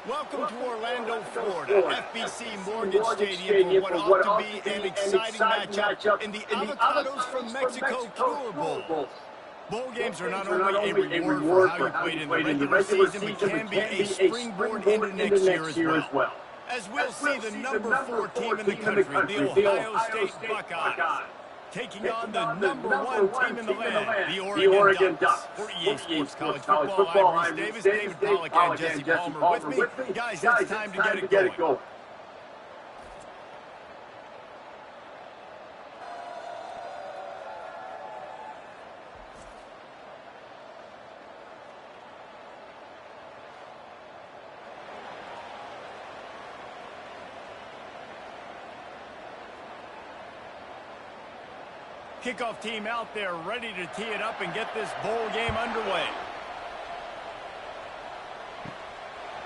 Welcome to Orlando, Florida, FBC Mortgage Stadium for what ought to be an exciting matchup in the Avocados from Mexico Cure Bowl. Bowl games are not only a reward for how you played in the regular season, but can be a springboard into next year as well. As we'll see the number 4 team in the country, the Ohio State Buckeyes, taking on the number 1 team in the land, the Oregon Ducks. For EA Sports College Football, I'm Reese Davis, David Pollack, and Jesse Palmer with me. Guys, it's time to get it going. Kickoff team out there ready to tee it up and get this bowl game underway.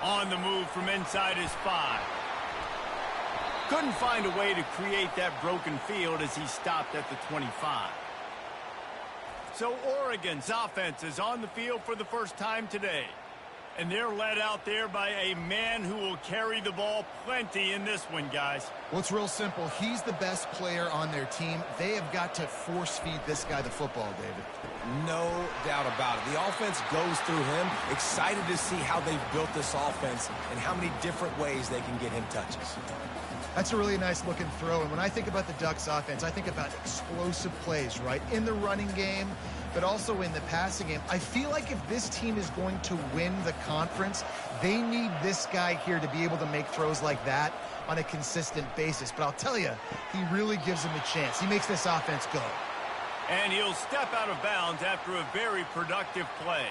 On the move from inside his 5. Couldn't find a way to create that broken field as he stopped at the 25. So Oregon's offense is on the field for the first time today. And they're led out there by a man who will carry the ball plenty in this one, guys. Well, it's real simple. He's the best player on their team. They have got to force-feed this guy the football, David. No doubt about it. The offense goes through him. Excited to see how they've built this offense and how many different ways they can get him touches. That's a really nice looking throw. And when I think about the Ducks offense, I think about explosive plays, right? In the running game, but also in the passing game. I feel like if this team is going to win the conference, they need this guy here to be able to make throws like that on a consistent basis. But I'll tell you, he really gives him a chance. He makes this offense go. And he'll step out of bounds after a very productive play.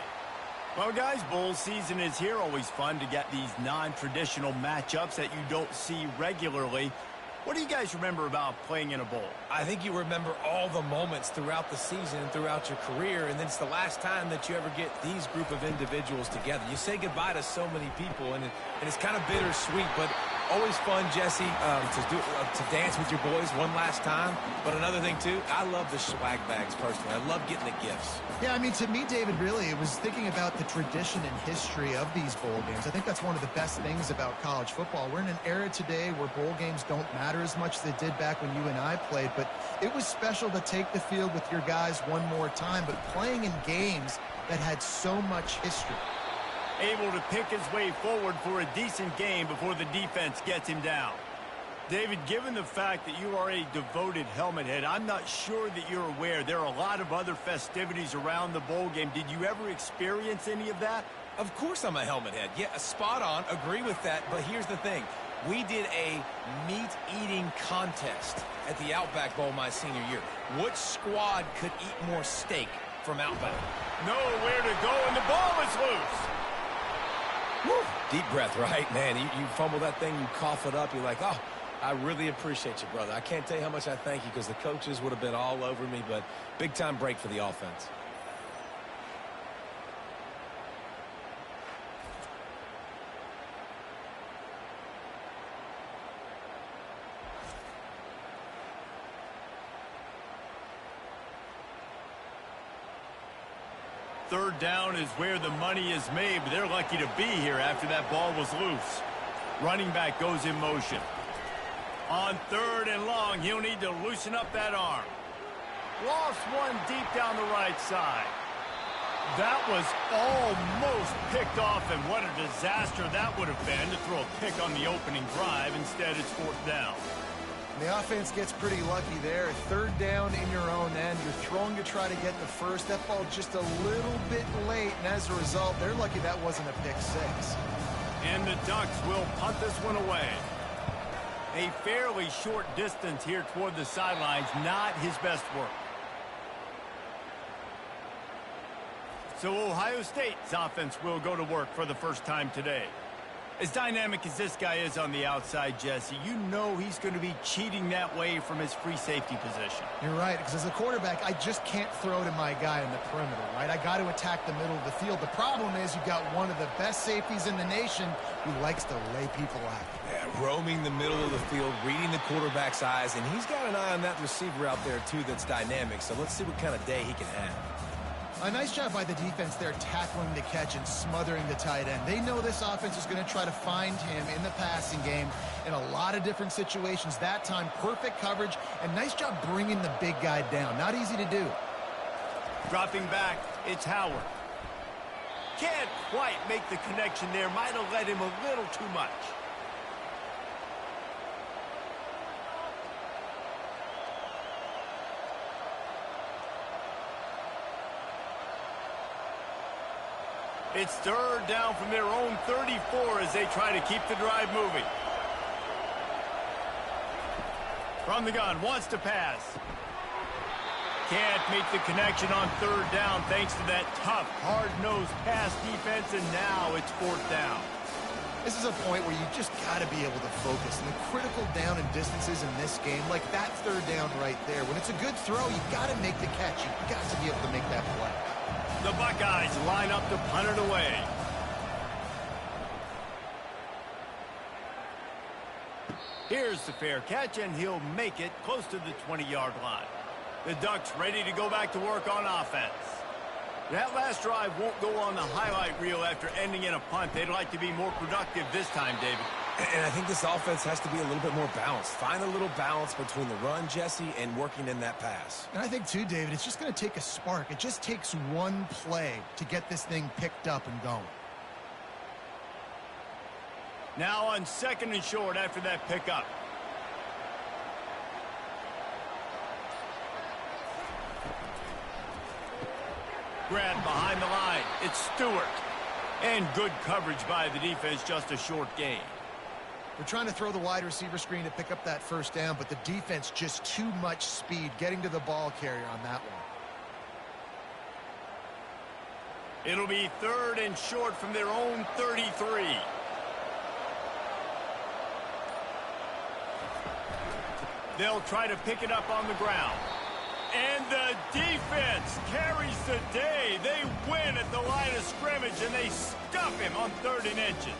Well, guys, bowl season is here. Always fun to get these non-traditional matchups that you don't see regularly. What do you guys remember about playing in a bowl? I think you remember all the moments throughout the season and throughout your career, and it's the last time that you ever get these group of individuals together. You say goodbye to so many people, and it's kind of bittersweet, but always fun, Jesse, to dance with your boys one last time. But another thing, too, I love the swag bags personally. I love getting the gifts. Yeah, I mean, to me, David, really, it was thinking about the tradition and history of these bowl games. I think that's one of the best things about college football. We're in an era today where bowl games don't matter as much as they did back when you and I played, but it was special to take the field with your guys one more time, but playing in games that had so much history. Able to pick his way forward for a decent game before the defense gets him down. David, given the fact that you are a devoted helmet head, I'm not sure that you're aware there are a lot of other festivities around the bowl game. Did you ever experience any of that? Of course I'm a helmet head. Yeah, spot on. Agree with that. But here's the thing. We did a meat-eating contest at the Outback Bowl my senior year. Which squad could eat more steak from Outback? Nowhere to go, and the ball is loose. Woo. Deep breath, right? Man, you fumble that thing, you cough it up, you're like, oh, I really appreciate you, brother. I can't tell you how much I thank you because the coaches would have been all over me, but big-time break for the offense. Third down is where the money is made, but they're lucky to be here after that ball was loose. Running back goes in motion. On 3rd and long, he'll need to loosen up that arm. Lost one deep down the right side. That was almost picked off, and what a disaster that would have been to throw a pick on the opening drive. Instead, it's 4th down. The offense gets pretty lucky there. 3rd down in your own end. You're throwing to try to get the first. That ball just a little bit late, and as a result, they're lucky that wasn't a pick 6. And the Ducks will punt this one away. A fairly short distance here toward the sidelines, not his best work. So Ohio State's offense will go to work for the first time today. As dynamic as this guy is on the outside, Jesse, you know he's going to be cheating that way from his free safety position. You're right, because as a quarterback, I just can't throw to my guy in the perimeter, right? I got to attack the middle of the field. The problem is you've got one of the best safeties in the nation who likes to lay people out. Yeah, roaming the middle of the field, reading the quarterback's eyes, and he's got an eye on that receiver out there, too, that's dynamic. So let's see what kind of day he can have. A nice job by the defense there, tackling the catch and smothering the tight end. They know this offense is going to try to find him in the passing game in a lot of different situations. That time, perfect coverage, and nice job bringing the big guy down. Not easy to do. Dropping back, it's Howard. Can't quite make the connection there. Might have led him a little too much. It's third down from their own 34 as they try to keep the drive moving. From the gun, wants to pass. Can't make the connection on third down thanks to that tough, hard-nosed pass defense, and now it's fourth down. This is a point where you just got to be able to focus. And the critical down and distances in this game, like that third down right there, when it's a good throw, you got to make the catch. You've got to be able to make that play. The Buckeyes line up to punt it away. Here's the fair catch, and he'll make it close to the 20-yard line. The Ducks ready to go back to work on offense. That last drive won't go on the highlight reel after ending in a punt. They'd like to be more productive this time, David. And I think this offense has to be a little bit more balanced. Find a little balance between the run, Jesse, and working in that pass. And I think, too, David, it's just going to take a spark. It just takes one play to get this thing picked up and going. Now on second and short after that pickup. Grab behind the line. It's Stewart. And good coverage by the defense, just a short gain. They're trying to throw the wide receiver screen to pick up that first down, but the defense just too much speed getting to the ball carrier on that one. It'll be third and short from their own 33. They'll try to pick it up on the ground. And the defense carries the day. They win at the line of scrimmage, and they stuff him on 3rd and inches.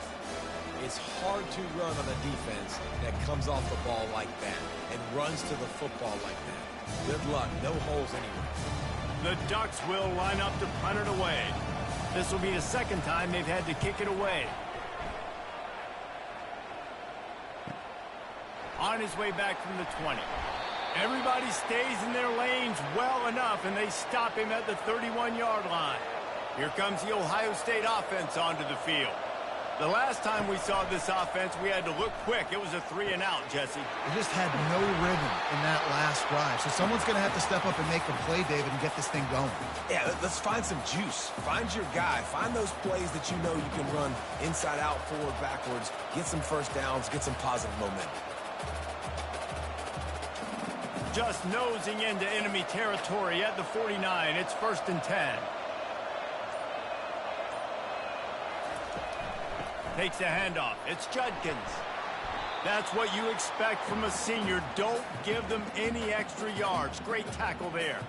It's hard to run on a defense that comes off the ball like that and runs to the football like that. Good luck. No holes anywhere. The Ducks will line up to punt it away. This will be the second time they've had to kick it away. On his way back from the 20. Everybody stays in their lanes well enough, and they stop him at the 31-yard line. Here comes the Ohio State offense onto the field. The last time we saw this offense, we had to look quick. It was a 3-and-out, Jesse. They just had no rhythm in that last drive. So someone's going to have to step up and make a play, David, and get this thing going. Yeah, let's find some juice. Find your guy. Find those plays that you know you can run inside out, forward, backwards. Get some first downs. Get some positive momentum. Just nosing into enemy territory at the 49. It's 1st and 10. Takes the handoff. It's Judkins. That's what you expect from a senior. Don't give them any extra yards. Great tackle there.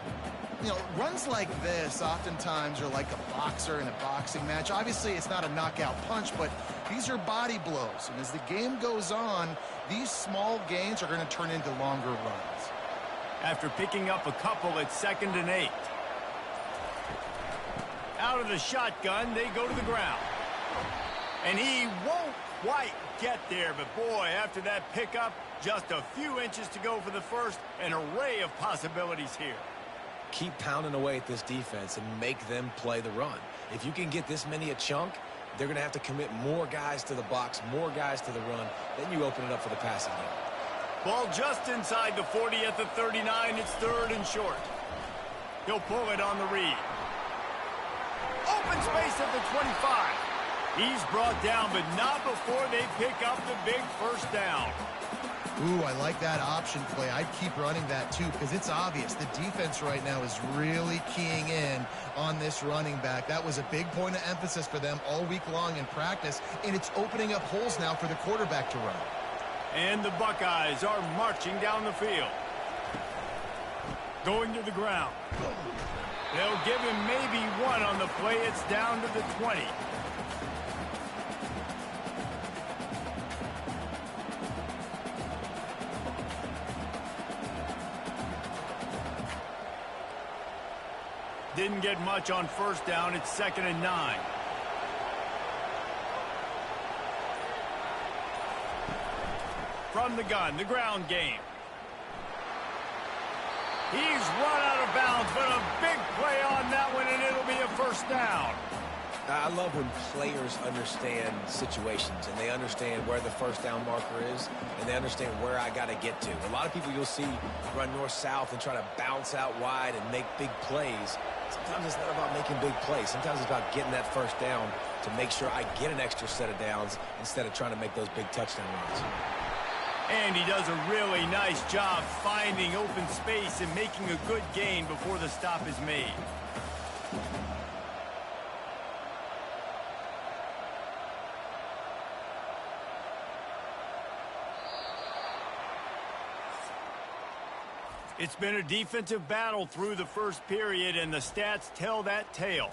You know, runs like this oftentimes are like a boxer in a boxing match. Obviously, it's not a knockout punch, but these are body blows. And as the game goes on, these small gains are going to turn into longer runs. After picking up a couple, it's 2nd and 8. Out of the shotgun, they go to the ground. And he won't quite get there, but boy, after that pickup, just a few inches to go for the first. An array of possibilities here. Keep pounding away at this defense and make them play the run. If you can get this many a chunk, they're going to have to commit more guys to the box, more guys to the run. Then you open it up for the passing game. Ball just inside the 40 at the 39. It's 3rd and short. He'll pull it on the read. Open space at the 25. He's brought down, but not before they pick up the big first down. Ooh, I like that option play. I'd keep running that, too, because it's obvious. The defense right now is really keying in on this running back. That was a big point of emphasis for them all week long in practice, and it's opening up holes now for the quarterback to run. And the Buckeyes are marching down the field. Going to the ground. They'll give him maybe one on the play. It's down to the 20. Didn't get much on first down. It's 2nd and 9. From the gun, the ground game. He's run out of bounds, but a big play on that one, and it'll be a first down. I love when players understand situations and they understand where the first down marker is and they understand where I got to get to. A lot of people you'll see run north-south and try to bounce out wide and make big plays. Sometimes it's not about making big plays. Sometimes it's about getting that first down to make sure I get an extra set of downs instead of trying to make those big touchdown runs. And he does a really nice job finding open space and making a good gain before the stop is made. It's been a defensive battle through the first period, and the stats tell that tale.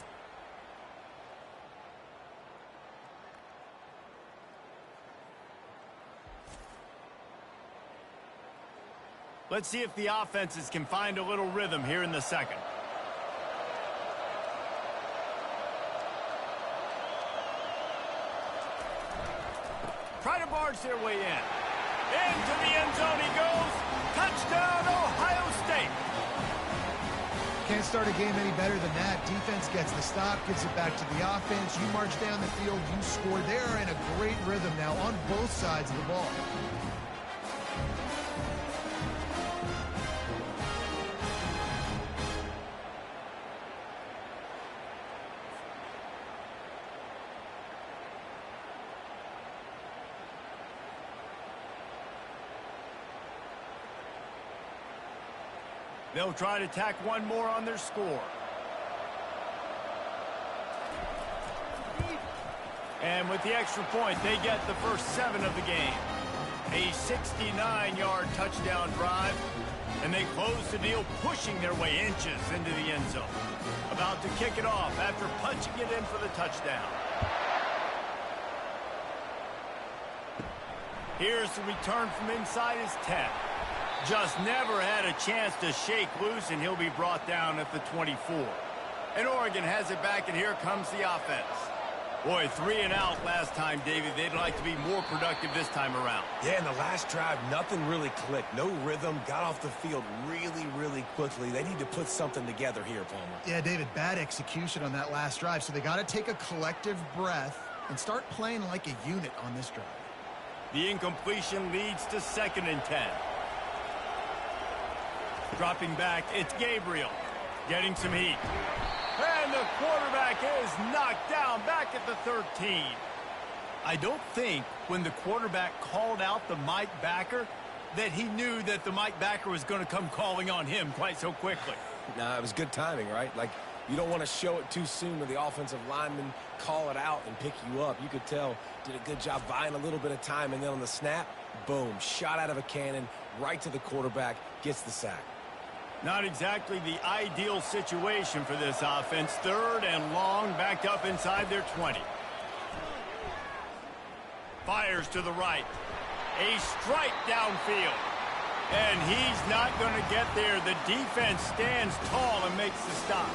Let's see if the offenses can find a little rhythm here in the second. Try to barge their way in. Into the end zone he goes. Touchdown, Ohio State. Can't start a game any better than that. Defense gets the stop, gives it back to the offense. You march down the field, you score. They're in a great rhythm now on both sides of the ball. They'll try to tack one more on their score. And with the extra point, they get the first 7 of the game. A 69-yard touchdown drive, and they close the deal, pushing their way inches into the end zone. About to kick it off after punching it in for the touchdown. Here's the return from inside his 10. Just never had a chance to shake loose, and he'll be brought down at the 24. And Oregon has it back, and here comes the offense. Boy, 3 and out last time, David. They'd like to be more productive this time around. Yeah, in the last drive, nothing really clicked. No rhythm, got off the field really, really quickly. They need to put something together here, Palmer. Yeah, David, bad execution on that last drive, so they got to take a collective breath and start playing like a unit on this drive. The incompletion leads to 2nd and 10. Dropping back, it's Gabriel. Getting some heat. And the quarterback is knocked down back at the 13. I don't think when the quarterback called out the Mike backer that he knew that the Mike backer was going to come calling on him quite so quickly. Nah, it was good timing, right? Like, you don't want to show it too soon to the offensive lineman, call it out and pick you up. You could tell, did a good job buying a little bit of time, and then on the snap, boom, shot out of a cannon, right to the quarterback, gets the sack. Not exactly the ideal situation for this offense. 3rd and long, backed up inside their 20. Fires to the right. A strike downfield. And he's not going to get there. The defense stands tall and makes the stop.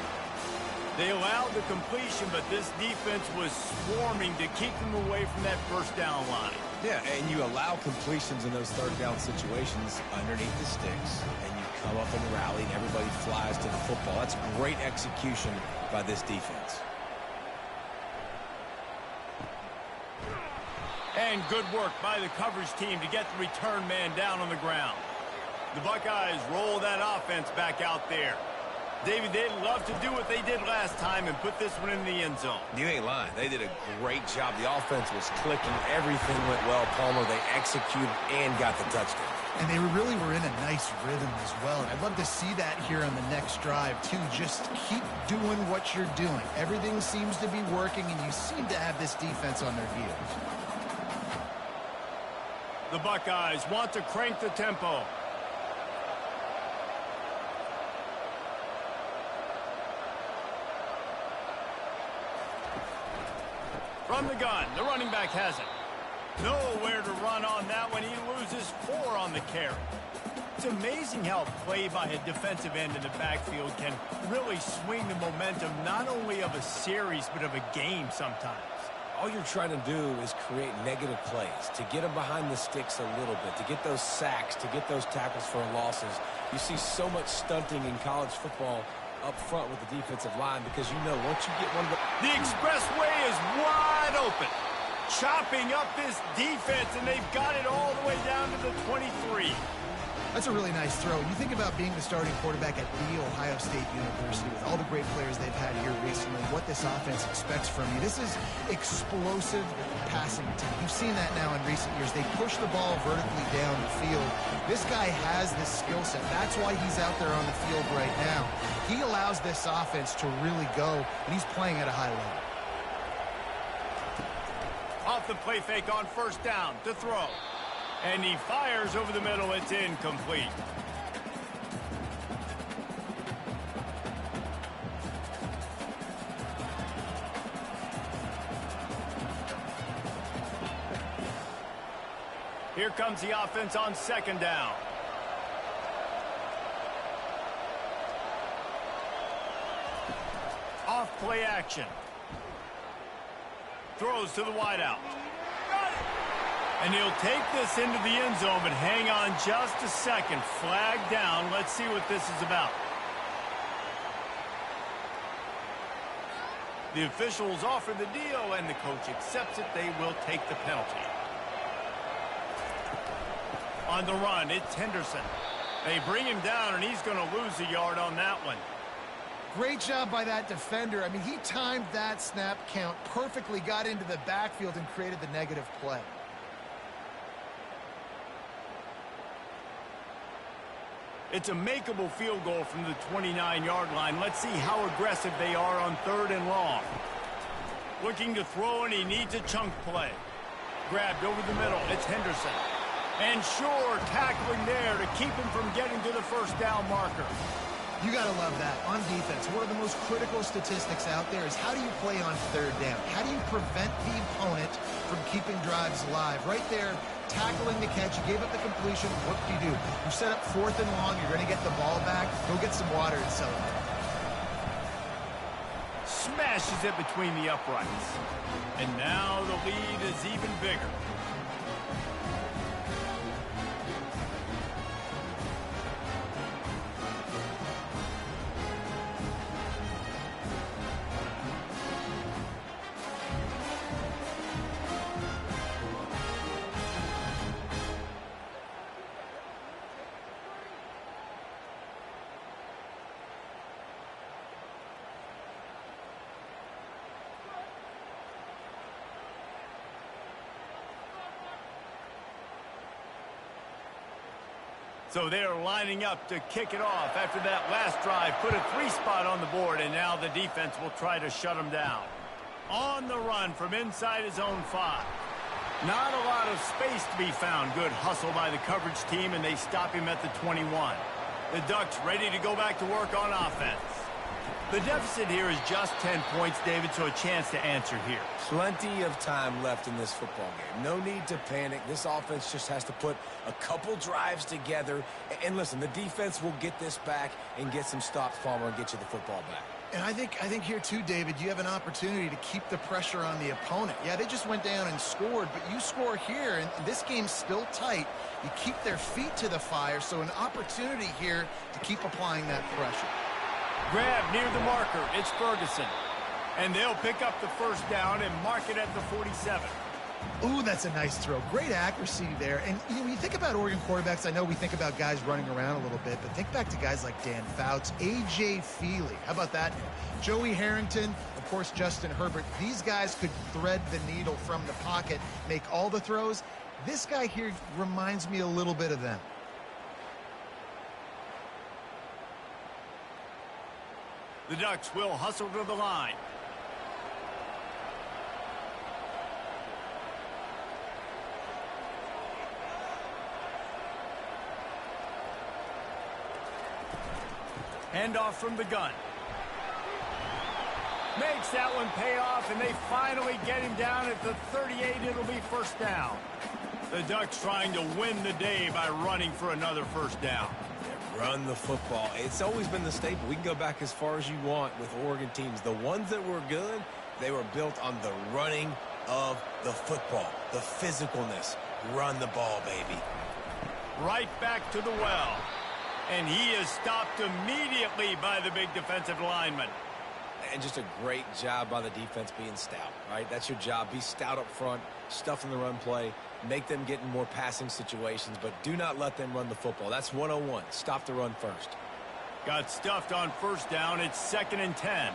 They allowed the completion, but this defense was swarming to keep them away from that first down line. Yeah, and you allow completions in those 3rd down situations underneath the sticks, and you come up in the rally, and everybody flies to the football. That's great execution by this defense. And good work by the coverage team to get the return man down on the ground. The Buckeyes roll that offense back out there. David, they'd love to do what they did last time and put this one in the end zone. You ain't lying. They did a great job. The offense was clicking. Everything went well, Palmer. They executed and got the touchdown. And they really were in a nice rhythm as well. And I'd love to see that here on the next drive, too. Just keep doing what you're doing. Everything seems to be working, and you seem to have this defense on their heels. The Buckeyes want to crank the tempo. From the gun, the running back has it. Nowhere to run on that one. He loses 4 on the carry. It's amazing how play by a defensive end in the backfield can really swing the momentum not only of a series but of a game sometimes. All you're trying to do is create negative plays, to get them behind the sticks a little bit, to get those sacks, to get those tackles for losses. You see so much stunting in college football up front with the defensive line because you know once you get one of The expressway is wide open. Chopping up this defense, and they've got it all the way down to the 23. That's a really nice throw. You think about being the starting quarterback at The Ohio State University with all the great players they've had here recently, what this offense expects from you. This is explosive passing attack. You've seen that now in recent years. They push the ball vertically down the field. This guy has this skill set. That's why he's out there on the field right now. He allows this offense to really go, and he's playing at a high level. Off the play fake on first down to throw. And he fires over the middle. It's incomplete. Here comes the offense on second down. Off play action. Throws to the wideout. And he'll take this into the end zone, but hang on just a second. Flag down. Let's see what this is about. The officials offer the deal, and the coach accepts it. They will take the penalty. On the run, it's Henderson. They bring him down, and he's going to lose a yard on that one. Great job by that defender. I mean, he timed that snap count perfectly, got into the backfield, and created the negative play. It's a makeable field goal from the 29-yard line. Let's see how aggressive they are on third and long. Looking to throw, and he needs a chunk play. Grabbed over the middle. It's Henderson. And sure, tackling there to keep him from getting to the first down marker. You got to love that. On defense, one of the most critical statistics out there is how do you play on third down? How do you prevent the opponent from keeping drives alive? Right there, tackling the catch. You gave up the completion. What do? You set up fourth and long. You're going to get the ball back. Go get some water and celebrate. Smashes it between the uprights. And now the lead is even bigger. So they're lining up to kick it off after that last drive. Put a 3-spot on the board, and now the defense will try to shut them down. On the run from inside his own 5. Not a lot of space to be found. Good hustle by the coverage team, and they stop him at the 21. The Ducks ready to go back to work on offense. The deficit here is just 10 points, David, so a chance to answer here. Plenty of time left in this football game. No need to panic. This offense just has to put a couple drives together. And listen, the defense will get this back and get some stops, Palmer, and get you the football back. And I think here too, David, you have an opportunity to keep the pressure on the opponent. Yeah, they just went down and scored, but you score here, and this game's still tight. You keep their feet to the fire, so an opportunity here to keep applying that pressure. Grab near the marker. It's Ferguson. And they'll pick up the first down and mark it at the 47. Ooh, that's a nice throw. Great accuracy there. And you know, when you think about Oregon quarterbacks, I know we think about guys running around a little bit, but think back to guys like Dan Fouts, A.J. Feely. How about that? Joey Harrington, of course, Justin Herbert. These guys could thread the needle from the pocket, make all the throws. This guy here reminds me a little bit of them. The Ducks will hustle to the line. Handoff from the gun. Makes that one pay off, and they finally get him down at the 38. It'll be first down. The Ducks trying to win the day by running for another first down. Run the football. It's always been the staple. We can go back as far as you want with Oregon teams. The ones that were good, they were built on the running of the football, the physicalness. Run the ball, baby. Right back to the well. And he is stopped immediately by the big defensive lineman. And just a great job by the defense being stout, right? That's your job. Be stout up front, stuff in the run play, make them get in more passing situations, but do not let them run the football. That's 101. Stop the run first. Got stuffed on first down. It's 2nd and 10.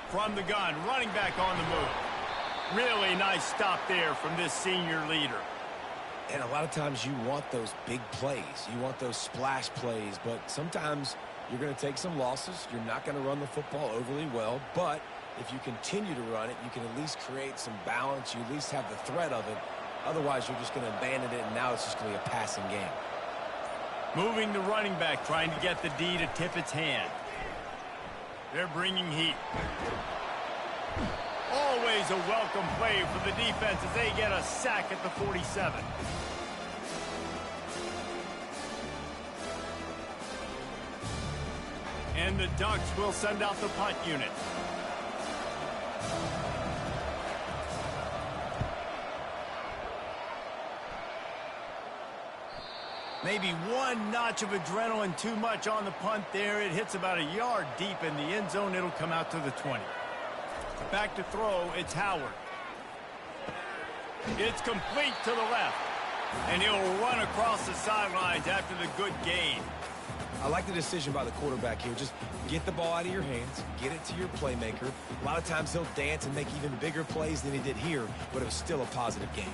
From the gun, running back on the move. Really nice stop there from this senior leader. And a lot of times you want those big plays. You want those splash plays, but sometimes you're going to take some losses. You're not going to run the football overly well, but if you continue to run it, you can at least create some balance. You at least have the threat of it. Otherwise, you're just going to abandon it, and now it's just going to be a passing game. Moving the running back, trying to get the D to tip its hand. They're bringing heat. Always a welcome play for the defense as they get a sack at the 47. And the Ducks will send out the punt unit. Maybe one notch of adrenaline too much on the punt there. It hits about a yard deep in the end zone. It'll come out to the 20. Back to throw, it's Howard. It's complete to the left. And he'll run across the sidelines after the good gain. I like the decision by the quarterback here. Just get the ball out of your hands, get it to your playmaker. A lot of times he'll dance and make even bigger plays than he did here, but it was still a positive game.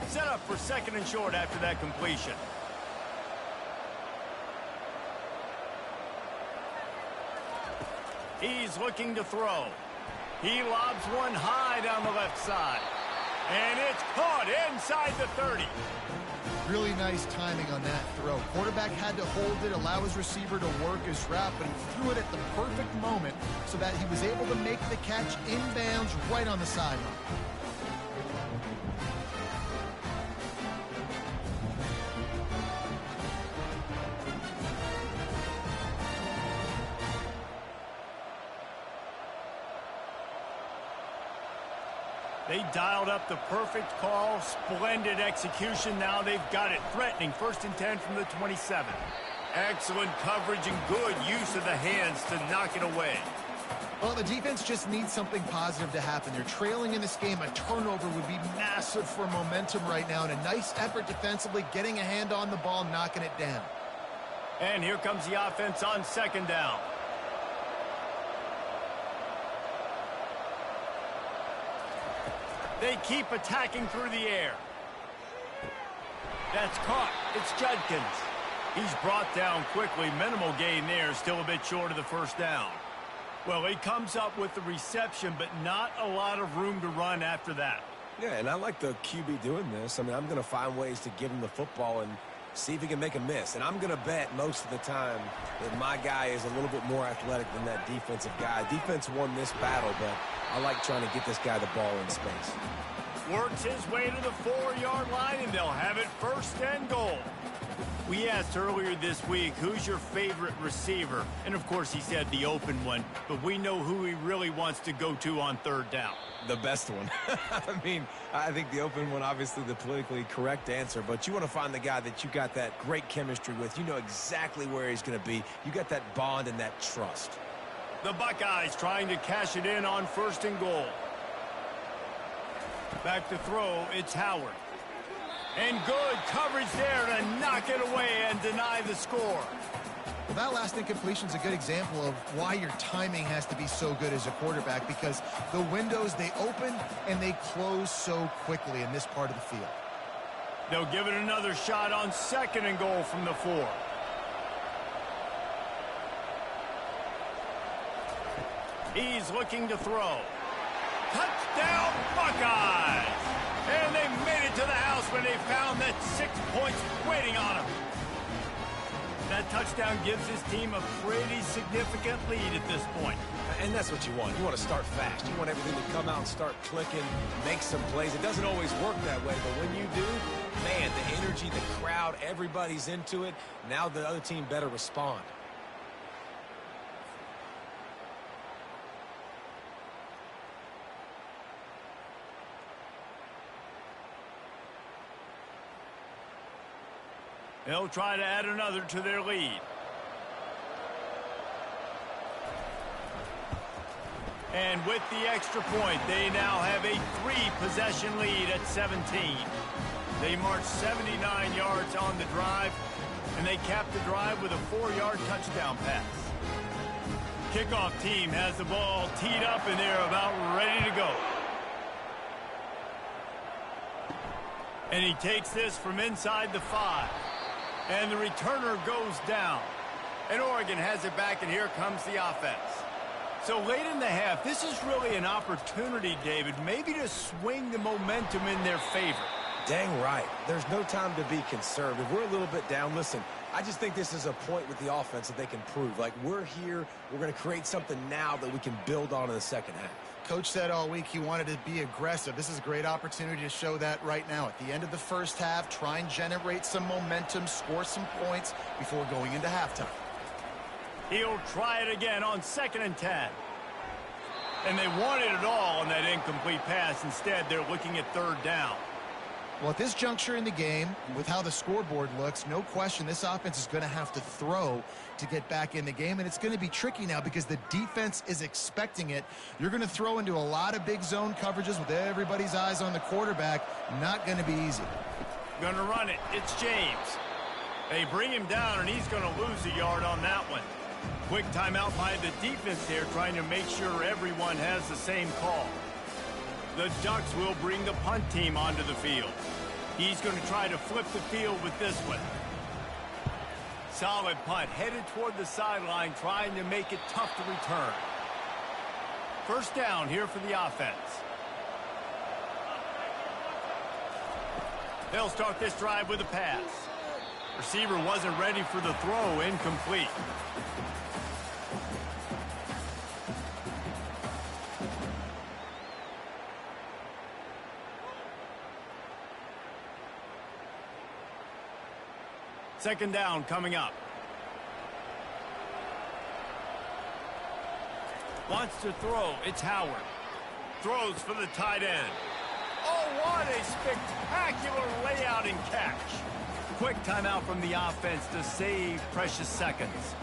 Set up for 2nd and short after that completion. He's looking to throw. He lobs one high down the left side. And it's caught inside the 30. Really nice timing on that throw. Quarterback had to hold it, allow his receiver to work his route, but he threw it at the perfect moment so that he was able to make the catch inbounds right on the sideline. They dialed up the perfect call. Splendid execution. Now they've got it. Threatening 1st and 10 from the 27. Excellent coverage and good use of the hands to knock it away. Well, the defense just needs something positive to happen. They're trailing in this game. A turnover would be massive for momentum right now. And a nice effort defensively, getting a hand on the ball, knocking it down. And here comes the offense on 2nd down. They keep attacking through the air. That's caught. It's Judkins. He's brought down quickly. Minimal gain there. Still a bit short of the first down. Well, he comes up with the reception, but not a lot of room to run after that. Yeah, and I like the QB doing this. I mean, I'm going to find ways to give him the football and see if he can make a miss. And I'm going to bet most of the time that my guy is a little bit more athletic than that defensive guy. Defense won this battle, but I like trying to get this guy the ball in space. Works his way to the 4-yard line, and they'll have it 1st and goal. We asked earlier this week, who's your favorite receiver? And, of course, he said the open one, but we know who he really wants to go to on 3rd down. The best one. I mean, I think the open one, obviously the politically correct answer, but you want to find the guy that you got that great chemistry with. You know exactly where he's going to be. You got that bond and that trust. The Buckeyes trying to cash it in on 1st and goal. Back to throw, it's Howard. And good coverage there to knock it away and deny the score. Well, that last incompletion is a good example of why your timing has to be so good as a quarterback, because the windows, they open and they close so quickly in this part of the field. They'll give it another shot on 2nd and goal from the 4. He's looking to throw. Touchdown, Buckeyes! And they made it to the house when they found that 6 points waiting on them. That touchdown gives his team a pretty significant lead at this point. And that's what you want. You want to start fast. You want everything to come out and start clicking, make some plays. It doesn't always work that way, but when you do, man, the energy, the crowd, everybody's into it. Now the other team better respond. They'll try to add another to their lead. And with the extra point, they now have a 3-possession lead at 17. They marched 79 yards on the drive, and they capped the drive with a 4-yard touchdown pass. Kickoff team has the ball teed up, and they're about ready to go. And he takes this from inside the 5. And the returner goes down. And Oregon has it back, and here comes the offense. So late in the half, this is really an opportunity, David, maybe to swing the momentum in their favor. Dang right. There's no time to be conservative. We're a little bit down. Listen, I just think this is a point with the offense that they can prove. Like, we're here, we're going to create something now that we can build on in the second half. Coach said all week he wanted to be aggressive. This is a great opportunity to show that right now. At the end of the first half, try and generate some momentum, score some points before going into halftime. He'll try it again on 2nd and 10. And they wanted it all on that incomplete pass. Instead, they're looking at 3rd down. Well, at this juncture in the game, with how the scoreboard looks, no question this offense is going to have to throw to get back in the game, and it's going to be tricky now because the defense is expecting it. You're going to throw into a lot of big zone coverages with everybody's eyes on the quarterback. Not going to be easy. Going to run it. It's James. They bring him down, and he's going to lose a yard on that one. Quick timeout by the defense there, trying to make sure everyone has the same call. The Ducks will bring the punt team onto the field. He's going to try to flip the field with this one. Solid punt, headed toward the sideline, trying to make it tough to return. 1st down here for the offense. They'll start this drive with a pass. Receiver wasn't ready for the throw, incomplete. Second down coming up. Wants to throw. It's Howard. Throws for the tight end. Oh, what a spectacular layout and catch. Quick timeout from the offense to save precious seconds.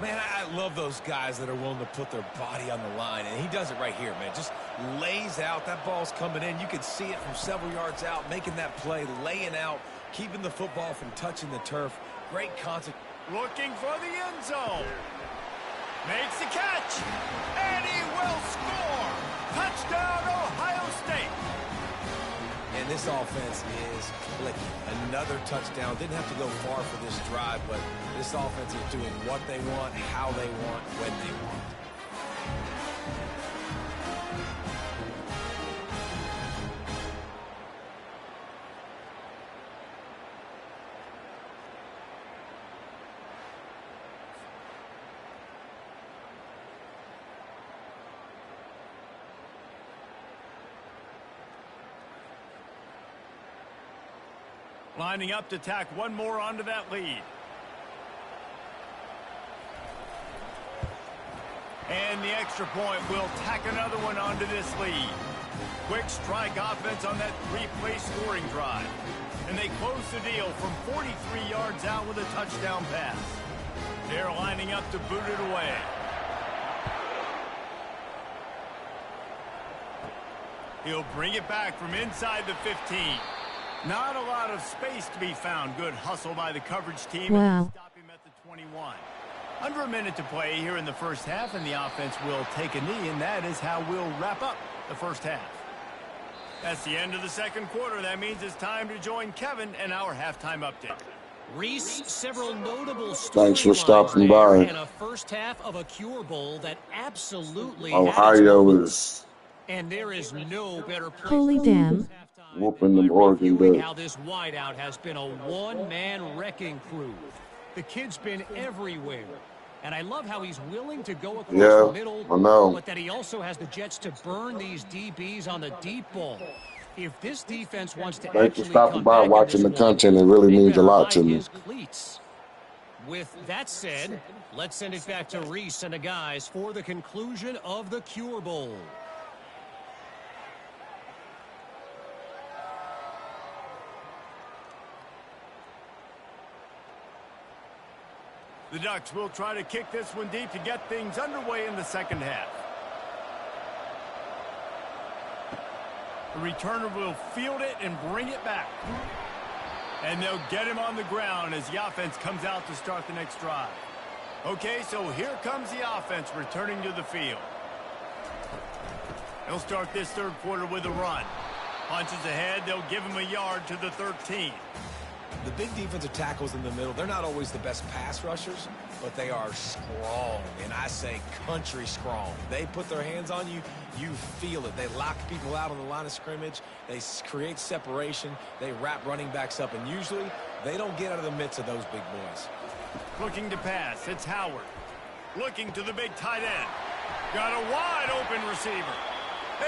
Man, I love those guys that are willing to put their body on the line, and he does it right here, man. Just lays out. That ball's coming in. You can see it from several yards out, making that play, laying out, keeping the football from touching the turf. Great concept. Looking for the end zone. Makes the catch. And he will score. Touchdown, Ohio State. And this offense is clicking. Another touchdown. Didn't have to go far for this drive, but this offense is doing what they want, how they want, when they want. Lining up to tack one more onto that lead. And the extra point will tack another one onto this lead. Quick strike offense on that 3-play scoring drive. And they close the deal from 43 yards out with a touchdown pass. They're lining up to boot it away. He'll bring it back from inside the 15. Not a lot of space to be found. Good hustle by the coverage team. Wow. Stop him at the 21. Under a minute to play here in the first half, and the offense will take a knee, and that is how we'll wrap up the first half. That's the end of the second quarter. That means it's time to join Kevin and our halftime update. Reese, several notable Thanks for stopping by. and a first half of a Cure Bowl that absolutely Ohio is and there is no better place Holy damn. whooping them Oregon reviewing Ducks. how this wideout has been a one-man wrecking crew. The kid's been everywhere. And I love how he's willing to go across Yeah, the middle, I know. but that he also has the jets to burn these DBs on the deep ball. If this defense wants to Thanks for actually stopping come by back in watching this the one, content. It really they means a better lot hide to me. his cleats. With that said, let's send it back to Reese and the guys for the conclusion of the Cure Bowl. The Ducks will try to kick this one deep to get things underway in the second half. The returner will field it and bring it back. And they'll get him on the ground as the offense comes out to start the next drive. Okay, so here comes the offense returning to the field. They'll start this third quarter with a run. Punches ahead, they'll give him a yard to the 13. The big defensive tackles in the middle, they're not always the best pass rushers, but they are strong, and I say country strong. They put their hands on you, you feel it. They lock people out on the line of scrimmage. They create separation. They wrap running backs up, and usually they don't get out of the midst of those big boys. Looking to pass, it's Howard. Looking to the big tight end. Got a wide open receiver.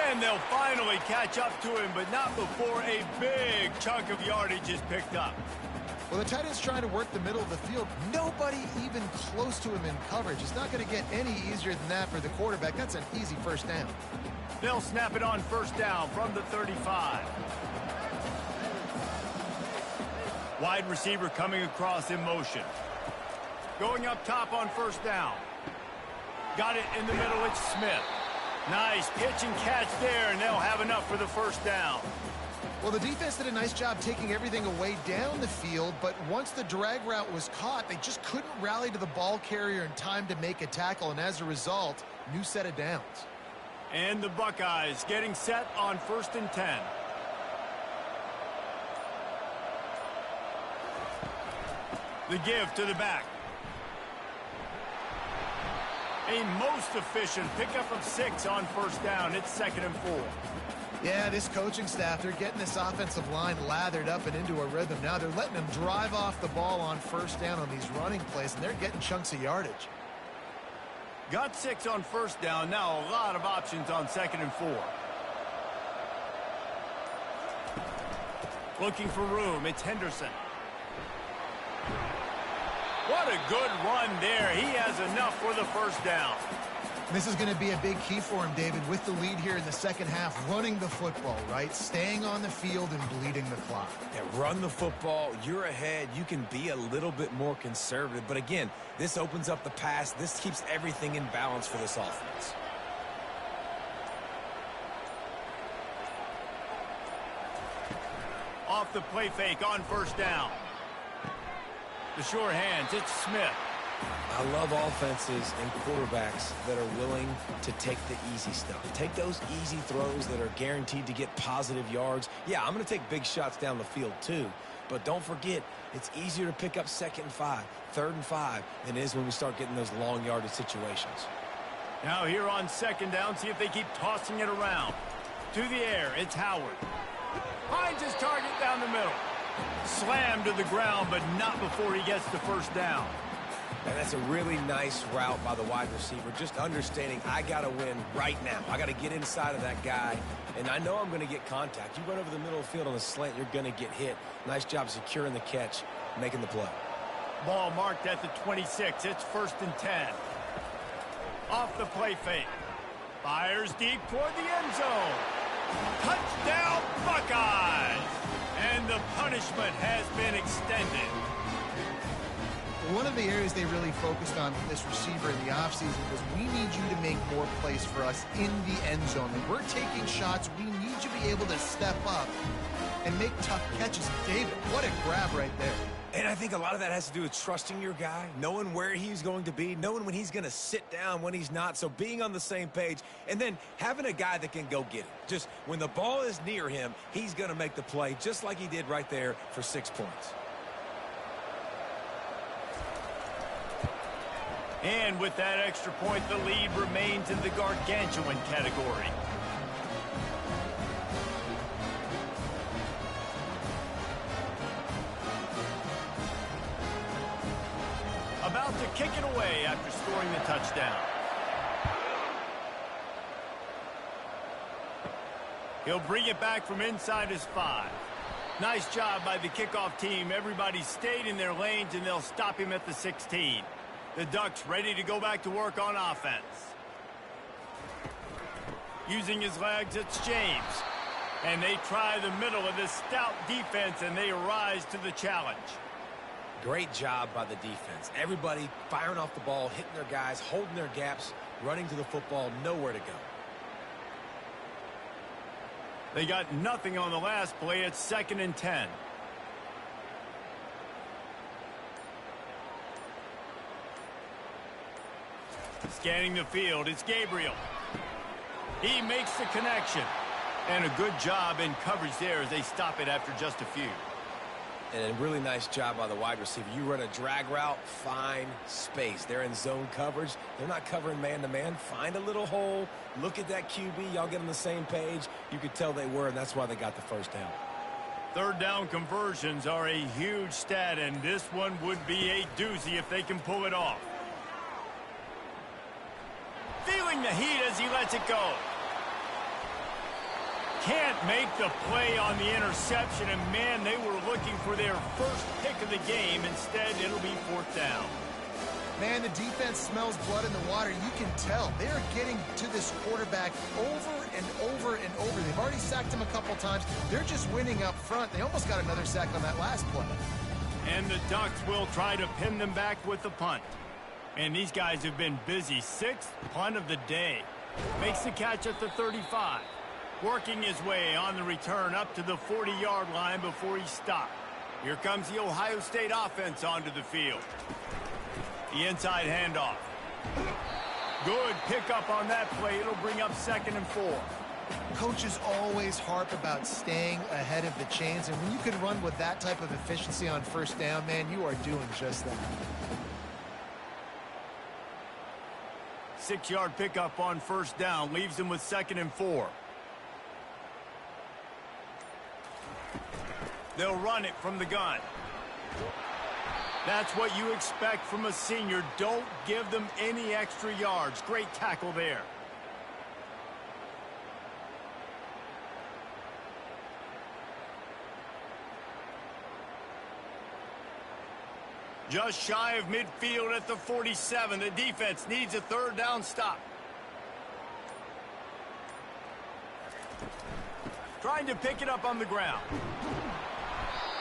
And they'll finally catch up to him, but not before a big chunk of yardage is picked up. Well, the tight end's trying to work the middle of the field. Nobody even close to him in coverage. It's not going to get any easier than that for the quarterback. That's an easy first down. They'll snap it on first down from the 35. Wide receiver coming across in motion. Going up top on first down. Got it in the middle, it's Smith. Nice pitch and catch there, and they'll have enough for the first down. Well, the defense did a nice job taking everything away down the field, but once the drag route was caught, they just couldn't rally to the ball carrier in time to make a tackle, and as a result, new set of downs. And the Buckeyes getting set on 1st and 10. The give to the back. A most efficient pickup of 6 on first down. It's 2nd and 4. Yeah, this coaching staff, they're getting this offensive line lathered up and into a rhythm. Now they're letting them drive off the ball on first down on these running plays, and they're getting chunks of yardage. Got 6 on first down. Now a lot of options on 2nd and 4. Looking for room. It's Henderson. What a good run there. He has enough for the first down. This is going to be a big key for him, David, with the lead here in the second half, running the football, right? Staying on the field and bleeding the clock. Yeah, run the football. You're ahead. You can be a little bit more conservative. But again, this opens up the pass. This keeps everything in balance for this offense. Off the play fake on first down. The short hands, it's Smith. I love offenses and quarterbacks that are willing to take the easy stuff. Take those easy throws that are guaranteed to get positive yards. Yeah, I'm going to take big shots down the field too. But don't forget, it's easier to pick up 2nd and 5, 3rd and 5 than it is when we start getting those long yardage situations. Now here on 2nd down, see if they keep tossing it around. To the air, it's Howard. Finds his target down the middle. Slammed to the ground, but not before he gets the first down. And that's a really nice route by the wide receiver, just understanding I got to win right now. I got to get inside of that guy, and I know I'm going to get contact. You run over the middle of the field on a slant, you're going to get hit. Nice job securing the catch, making the play. Ball marked at the 26. It's 1st and 10. Off the play fake. Fires deep toward the end zone. Touchdown, Buckeyes! And the punishment has been extended. One of the areas they really focused on with this receiver in the offseason was we need you to make more plays for us in the end zone. When we're taking shots, we need you to be able to step up and make tough catches. David, what a grab right there. And I think a lot of that has to do with trusting your guy, knowing where he's going to be, knowing when he's going to sit down, when he's not, so being on the same page, and then having a guy that can go get it. Just when the ball is near him, he's going to make the play just like he did right there for 6 points. And with that extra point, the lead remains in the gargantuan category. about to kick it away after scoring the touchdown. He'll bring it back from inside his 5. Nice job by the kickoff team. Everybody stayed in their lanes, and they'll stop him at the 16. The Ducks ready to go back to work on offense. Using his legs, it's James. And they try the middle of this stout defense, and they rise to the challenge. Great job by the defense. Everybody firing off the ball, hitting their guys, holding their gaps, running to the football, nowhere to go. They got nothing on the last play. It's 2nd and 10. Scanning the field, it's Gabriel. He makes the connection. And a good job in coverage there as they stop it after just a few. And a really nice job by the wide receiver. You run a drag route, find space. They're in zone coverage. They're not covering man-to-man. Find a little hole. Look at that QB. Y'all get on the same page. You could tell they were, and that's why they got the first down. 3rd down conversions are a huge stat, and this one would be a doozy if they can pull it off. Feeling the heat as he lets it go. Can't make the play on the interception, and man, they were looking for their first pick of the game. Instead, it'll be 4th down. Man, the defense smells blood in the water. You can tell. They are getting to this quarterback over and over and over. They've already sacked him a couple times. They're just winning up front. They almost got another sack on that last play. And the Ducks will try to pin them back with the punt. And these guys have been busy. 6th punt of the day. Makes the catch at the 35. Working his way on the return up to the 40-yard line before he stopped. Here comes the Ohio State offense onto the field. The inside handoff. Good pickup on that play. It'll bring up 2nd and 4. Coaches always harp about staying ahead of the chains, and when you can run with that type of efficiency on 1st down, man, you are doing just that. 6-yard pickup on 1st down leaves them with 2nd and 4. They'll run it from the gun. That's what you expect from a senior. Don't give them any extra yards. Great tackle there. Just shy of midfield at the 47. The defense needs a 3rd down stop. Trying to pick it up on the ground.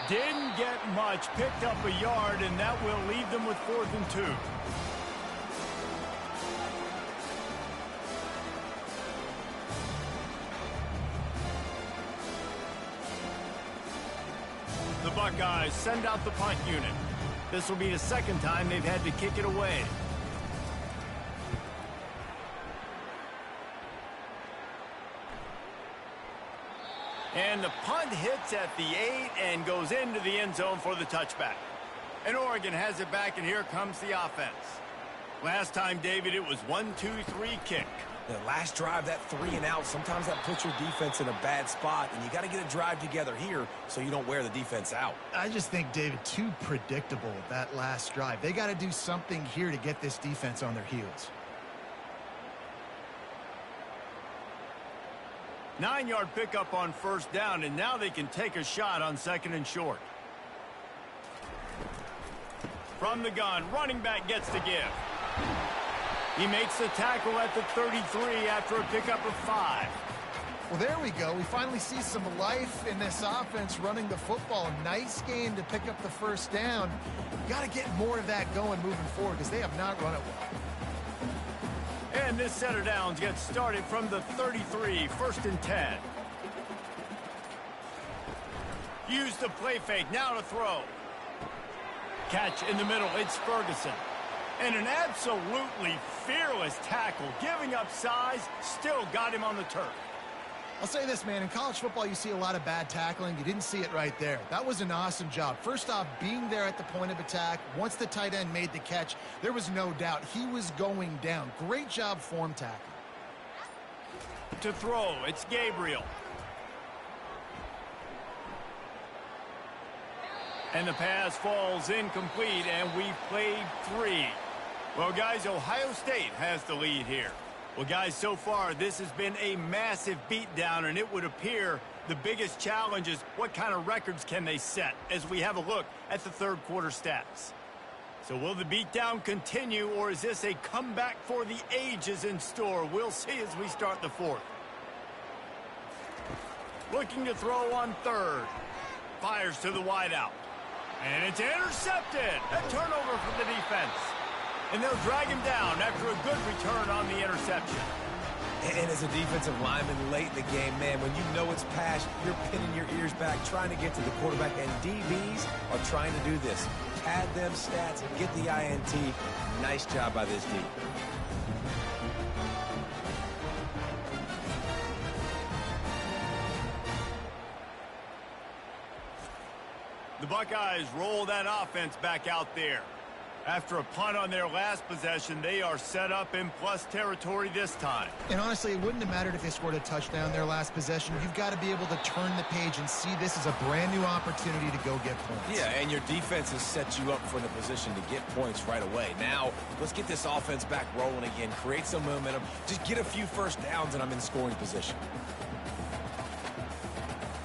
Didn't get much. Picked up a yard, and that will leave them with 4th and 2. The Buckeyes send out the punt unit. This will be the 2nd time they've had to kick it away. And the punt hits at the 8 and goes into the end zone for the touchback. And Oregon has it back, and here comes the offense. Last time, David, it was 1-2-3 kick. The last drive, that 3 and out, sometimes that puts your defense in a bad spot, and you got to get a drive together here so you don't wear the defense out. I just think, David, too predictable that last drive. They got to do something here to get this defense on their heels. 9-yard pickup on 1st down, and now they can take a shot on 2nd and short. From the gun, running back gets the give. He makes the tackle at the 33 after a pickup of 5. Well, there we go. We finally see some life in this offense running the football. Nice game to pick up the 1st down. Got to get more of that going moving forward because they have not run it well. And this set of downs gets started from the 33, 1st and 10. Use the play fake, now to throw. Catch in the middle, it's Ferguson. And an absolutely fearless tackle, giving up size, still got him on the turf. I'll say this, man, in college football you see a lot of bad tackling. You didn't see it right there. That was an awesome job. First off, being there at the point of attack. Once the tight end made the catch, there was no doubt he was going down. Great job form tackling. To throw, it's Gabriel. And the pass falls incomplete, and we've played 3. Well, guys, Ohio State has the lead here. Well, guys, so far, this has been a massive beatdown, and it would appear the biggest challenge is what kind of records can they set as we have a look at the third quarter stats. So will the beatdown continue, or is this a comeback for the ages in store? We'll see as we start the fourth. Looking to throw on third. Fires to the wideout. And it's intercepted. A turnover for the defense. And they'll drag him down after a good return on the interception. And as a defensive lineman late in the game, man, when you know it's pass, you're pinning your ears back, trying to get to the quarterback, and DBs are trying to do this. Pad them stats, get the INT. Nice job by this D. The Buckeyes roll that offense back out there. After a punt on their last possession, they are set up in plus territory this time. And honestly, it wouldn't have mattered if they scored a touchdown their last possession. You've got to be able to turn the page and see this as a brand new opportunity to go get points. Yeah, and your defense has set you up for the position to get points right away. Now, let's get this offense back rolling again, create some momentum, just get a few first downs, and I'm in scoring position.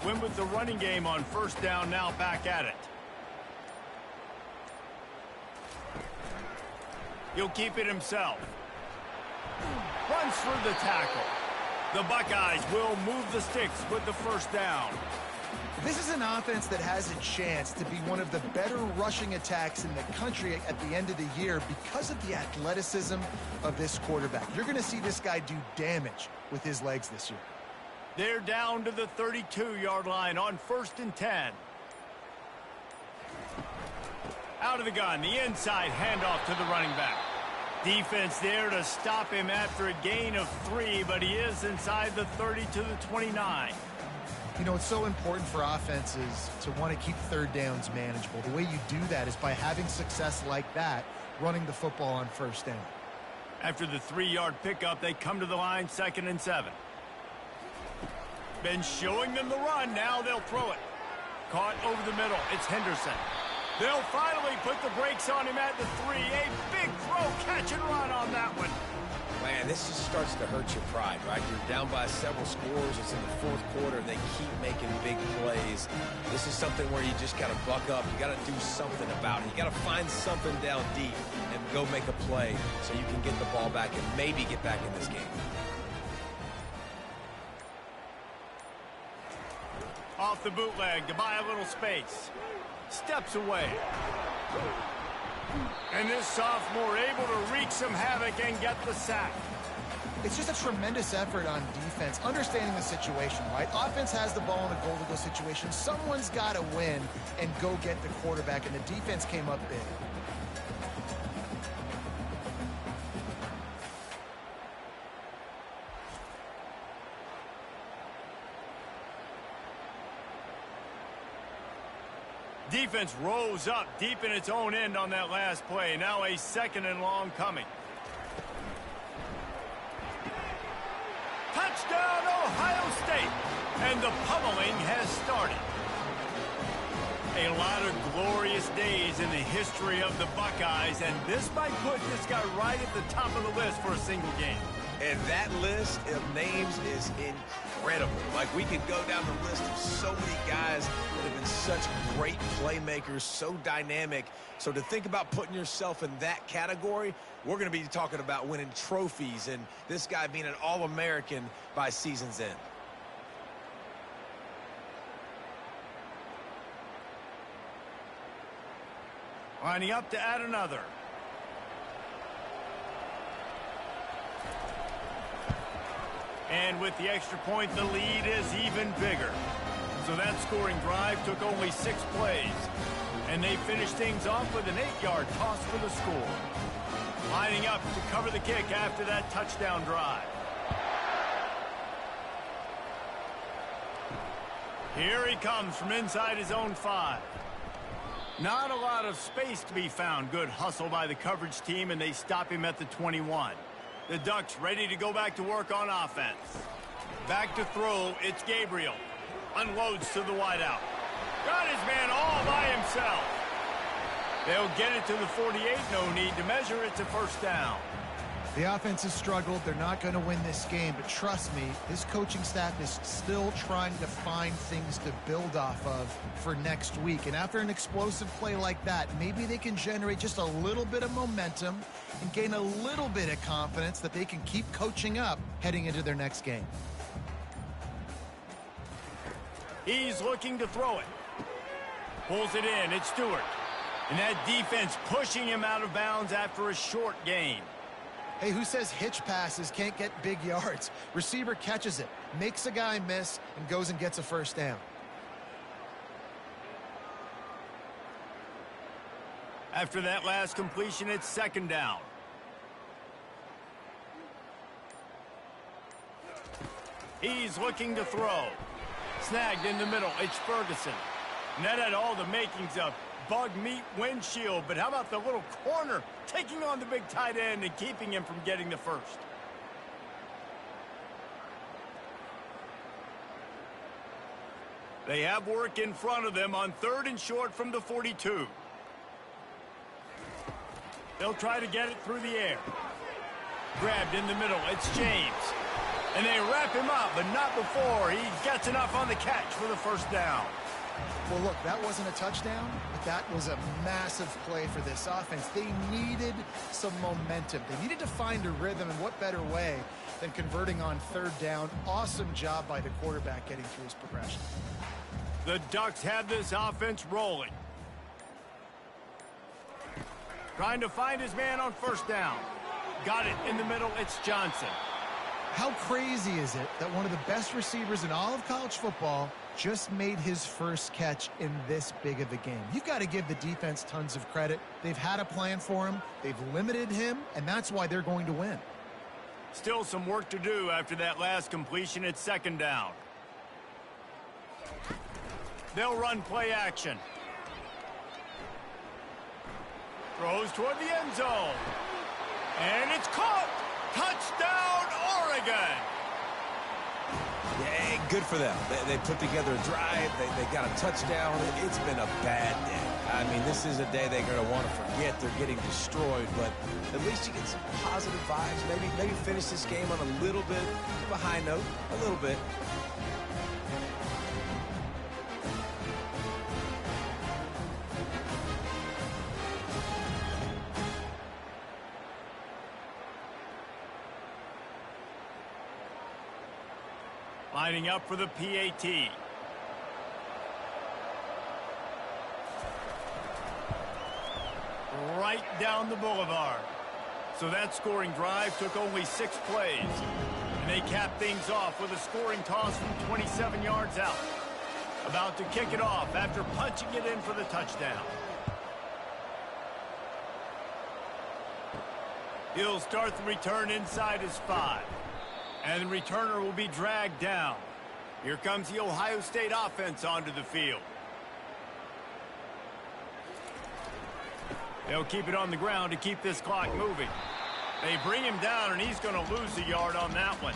Win with the running game on first down, now back at it. He'll keep it himself. Runs through the tackle. The Buckeyes will move the sticks with the first down. This is an offense that has a chance to be one of the better rushing attacks in the country at the end of the year because of the athleticism of this quarterback. You're going to see this guy do damage with his legs this year. They're down to the 32-yard line on 1st and 10. Out of the gun, the inside handoff to the running back. Defense there to stop him after a gain of 3, but he is inside the 30 to the 29. You know, it's so important for offenses to want to keep third downs manageable. The way you do that is by having success like that, running the football on first down. After the 3-yard pickup, they come to the line 2nd and 7. Been showing them the run, now they'll throw it. Caught over the middle, it's Henderson. They'll finally put the brakes on him at the 3. A big throw, catch and run on that one. Man, this just starts to hurt your pride, right? You're down by several scores. It's in the fourth quarter, and they keep making big plays. This is something where you just got to buck up. You got to do something about it. You got to find something down deep and go make a play so you can get the ball back and maybe get back in this game. Off the bootleg to buy a little space. Steps away. And this sophomore able to wreak some havoc and get the sack. It's just a tremendous effort on defense, understanding the situation, right? Offense has the ball in a goal-to-go situation. Someone's got to win and go get the quarterback, and the defense came up big. Defense rose up deep in its own end on that last play. Now a 2nd and long coming. Touchdown, Ohio State. And the pummeling has started. A lot of glorious days in the history of the Buckeyes, and this might put this guy right at the top of the list for a single game. And that list of names is incredible. Like, we could go down the list of so many guys that have been such great playmakers, so dynamic. So to think about putting yourself in that category, we're going to be talking about winning trophies and this guy being an All-American by season's end. Lining up to add another. And with the extra point, the lead is even bigger. So that scoring drive took only 6 plays. And they finished things off with an 8-yard toss for the score. Lining up to cover the kick after that touchdown drive. Here he comes from inside his own 5. Not a lot of space to be found. Good hustle by the coverage team, and they stop him at the 21. The Ducks ready to go back to work on offense. Back to throw, it's Gabriel. Unloads to the wideout. Got his man all by himself. They'll get it to the 48. No need to measure it to first down. The offense has struggled. They're not going to win this game, but trust me, this coaching staff is still trying to find things to build off of for next week. And after an explosive play like that, maybe they can generate just a little bit of momentum and gain a little bit of confidence that they can keep coaching up heading into their next game. He's looking to throw it. Pulls it in. It's Stewart. And that defense pushing him out of bounds after a short gain. Hey, who says hitch passes can't get big yards? Receiver catches it, makes a guy miss, and goes and gets a first down. After that last completion, it's second down. He's looking to throw. Snagged in the middle. It's Ferguson. And that had all the makings of bug meat windshield, but how about the little corner taking on the big tight end and keeping him from getting the first? They have work in front of them on 3rd and short from the 42. They'll try to get it through the air. Grabbed in the middle. It's James. And they wrap him up, but not before he gets enough on the catch for the first down. Well, look, that wasn't a touchdown, but that was a massive play for this offense. They needed some momentum. They needed to find a rhythm, and what better way than converting on 3rd down. Awesome job by the quarterback getting through his progression. The Ducks have this offense rolling. Trying to find his man on first down. Got it in the middle. It's Johnson. How crazy is it that one of the best receivers in all of college football just made his first catch in this big of a game? You've got to give the defense tons of credit. They've had a plan for him. They've limited him, and that's why they're going to win. Still some work to do after that last completion. It's second down. They'll run play action. Throws toward the end zone. And it's caught. Touchdown, Oregon. Yeah, good for them. They put together a drive. They got a touchdown. It's been a bad day. I mean, this is a day they're going to want to forget. They're getting destroyed, but at least you get some positive vibes. Maybe finish this game on a little bit of a high note, a little bit. Lining up for the PAT. Right down the boulevard. So that scoring drive took only 6 plays. And they capped things off with a scoring toss from 27 yards out. About to kick it off after punching it in for the touchdown. He'll start the return inside his 5. And the returner will be dragged down. Here comes the Ohio State offense onto the field. They'll keep it on the ground to keep this clock moving. They bring him down, and he's going to lose a yard on that one.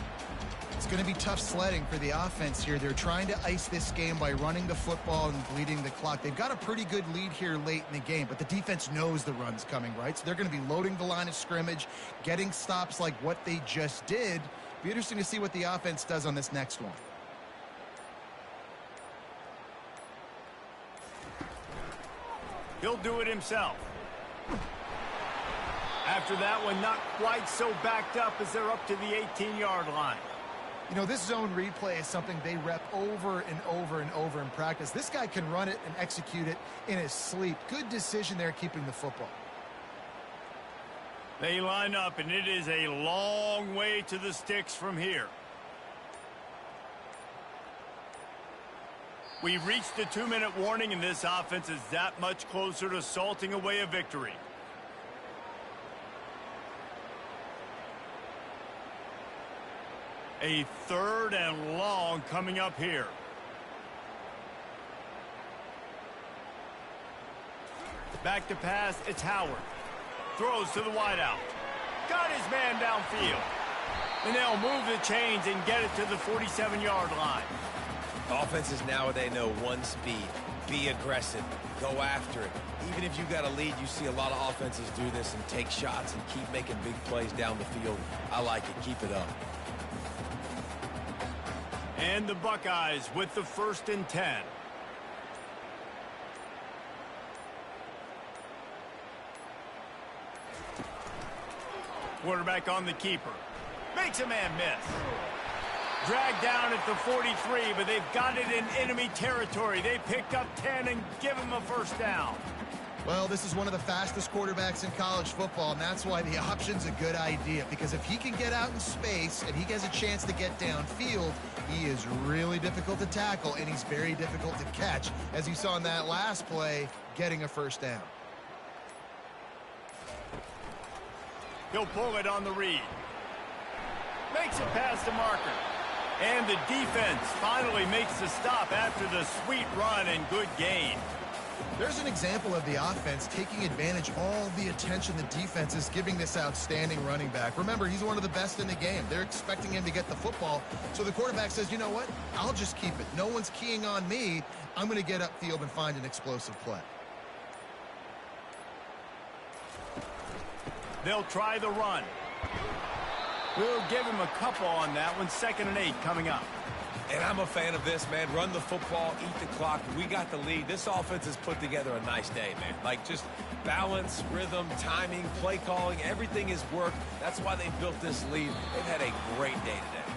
It's going to be tough sledding for the offense here. They're trying to ice this game by running the football and bleeding the clock. They've got a pretty good lead here late in the game, but the defense knows the run's coming, right? So they're going to be loading the line of scrimmage, getting stops like what they just did. Be interesting to see what the offense does on this next one. He'll do it himself. After that one, not quite so backed up as they're up to the 18-yard line. You know, this zone replay is something they rep over and over and over in practice. This guy can run it and execute it in his sleep. Good decision there keeping the football. They line up, and it is a long way to the sticks from here. We've reached the 2-minute warning, and this offense is that much closer to salting away a victory. A 3rd and long coming up here. Back to pass, it's Howard. Throws to the wideout. Got his man downfield. And they'll move the chains and get it to the 47-yard line. Offenses nowadays know one speed. Be aggressive. Go after it. Even if you got a lead, you see a lot of offenses do this and take shots and keep making big plays down the field. I like it. Keep it up. And the Buckeyes with the 1st and 10. Quarterback on the keeper. Makes a man miss. Dragged down at the 43, but they've got it in enemy territory. They picked up 10 and give him a 1st down. Well, this is one of the fastest quarterbacks in college football, and that's why the option's a good idea, because if he can get out in space and he has a chance to get downfield, he is really difficult to tackle, and he's very difficult to catch, as you saw in that last play, getting a 1st down. He'll pull it on the read. Makes it past the marker. And the defense finally makes the stop after the sweet run and good gain. There's an example of the offense taking advantage of all the attention the defense is giving this outstanding running back. Remember, he's one of the best in the game. They're expecting him to get the football. So the quarterback says, you know what? I'll just keep it. No one's keying on me. I'm going to get upfield and find an explosive play. They'll try the run. We'll give him a couple on that one. 2nd and 8 coming up. And I'm a fan of this, man. Run the football, eat the clock. We got the lead. This offense has put together a nice day, man. Like, just balance, rhythm, timing, play calling, everything has worked. That's why they built this lead. They've had a great day today.